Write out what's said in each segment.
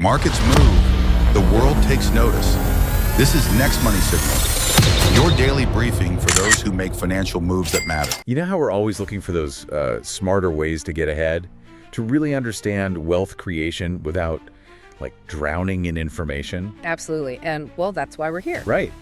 Markets move. The world takes notice. This is NextMoney Signal, your daily briefing for those who make financial moves that matter. You know how we're always looking for those smarter ways to get ahead? To really understand wealth creation without, drowning in information? Absolutely. And, well, that's why we're here. Right.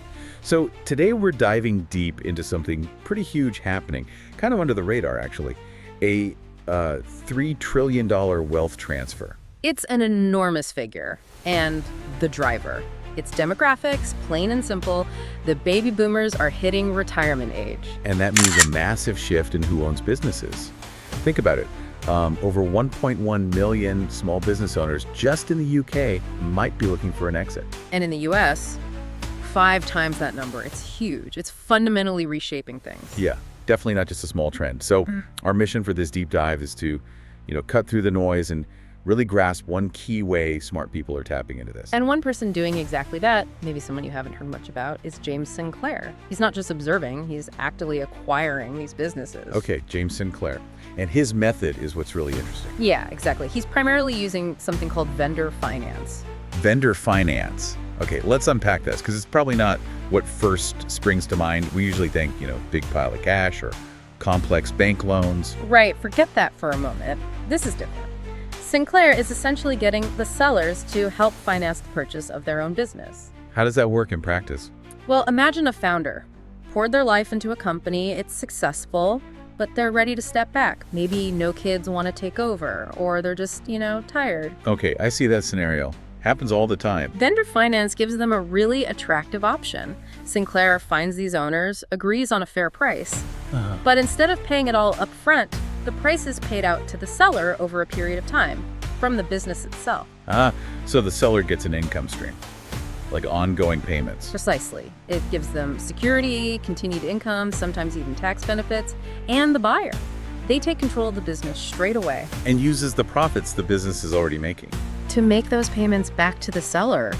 So today we're diving deep into something pretty huge happening, kind of under the radar, actually. A $3 trillion wealth transfer. It's an enormous figure. And the driver. It's demographics, plain and simple. The baby boomers are hitting retirement age. And that means a massive shift in who owns businesses. Think about it. Over 1.1 million small business owners just in the UK might be looking for an exit. And in the US, 5 times that number. It's huge. It's fundamentally reshaping things. Yeah, definitely not just a small trend. So our mission for this deep dive is to, cut through the noise and really grasp one key way smart people are tapping into this. And one person doing exactly that, maybe someone you haven't heard much about, is James Sinclair. He's not just observing, he's actively acquiring these businesses. Okay, James Sinclair. And his method is what's really interesting. Yeah, exactly. He's primarily using something called vendor finance. Vendor finance. Okay, let's unpack this, because it's probably not what first springs to mind. We usually think, big pile of cash or complex bank loans. Right, forget that for a moment. This is different. Sinclair is essentially getting the sellers to help finance the purchase of their own business. How does that work in practice? Well, imagine a founder poured their life into a company, it's successful, but they're ready to step back. Maybe no kids want to take over, or they're just, tired. Okay, I see that scenario. Happens all the time. Vendor finance gives them a really attractive option. Sinclair finds these owners, agrees on a fair price, but instead of paying it all up front, the price is paid out to the seller over a period of time from the business itself. So the seller gets an income stream, like ongoing payments. Precisely. It gives them security, continued income, sometimes even tax benefits, and the buyer. They take control of the business straight away. And uses the profits the business is already making. To make those payments back to the seller.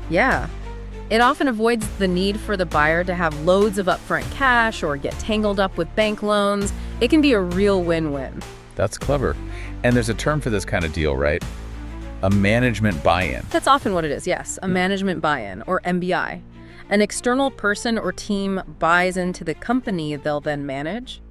Yeah. It often avoids the need for the buyer to have loads of upfront cash or get tangled up with bank loans. It can be a real win-win. That's clever. And there's a term for this kind of deal, right? A management buy-in. That's often what it is, yes. A management buy-in, or MBI. An external person or team buys into the company they'll then manage.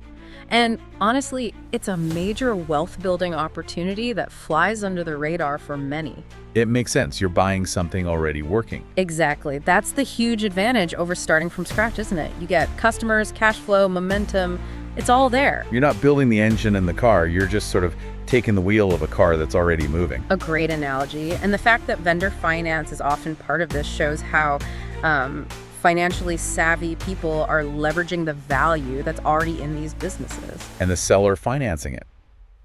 And honestly, it's a major wealth-building opportunity that flies under the radar for many. It makes sense. You're buying something already working. Exactly. That's the huge advantage over starting from scratch, isn't it? You get customers, cash flow, momentum. It's all there. You're not building the engine in the car. You're just sort of taking the wheel of a car that's already moving. A great analogy. And the fact that vendor finance is often part of this shows how financially savvy people are leveraging the value that's already in these businesses. And the seller financing it.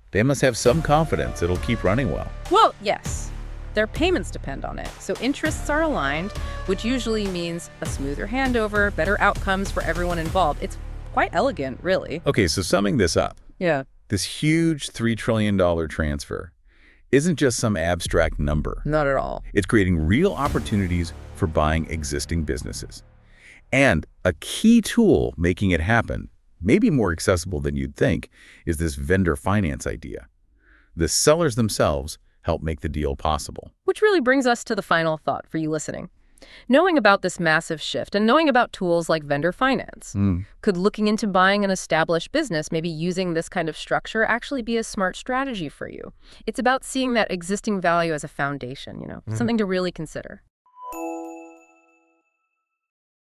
They must have some confidence it'll keep running well. Well, yes. Their payments depend on it. So interests are aligned, which usually means a smoother handover, better outcomes for everyone involved. It's quite elegant, really. Okay, so summing this up. Yeah. This huge $3 trillion transfer isn't just some abstract number. Not at all. It's creating real opportunities for buying existing businesses. And a key tool making it happen, maybe more accessible than you'd think, is this vendor finance idea. The sellers themselves help make the deal possible. Which really brings us to the final thought for you listening. Knowing about this massive shift and knowing about tools like vendor finance, could looking into buying an established business, maybe using this kind of structure, actually be a smart strategy for you? It's about seeing that existing value as a foundation, something to really consider.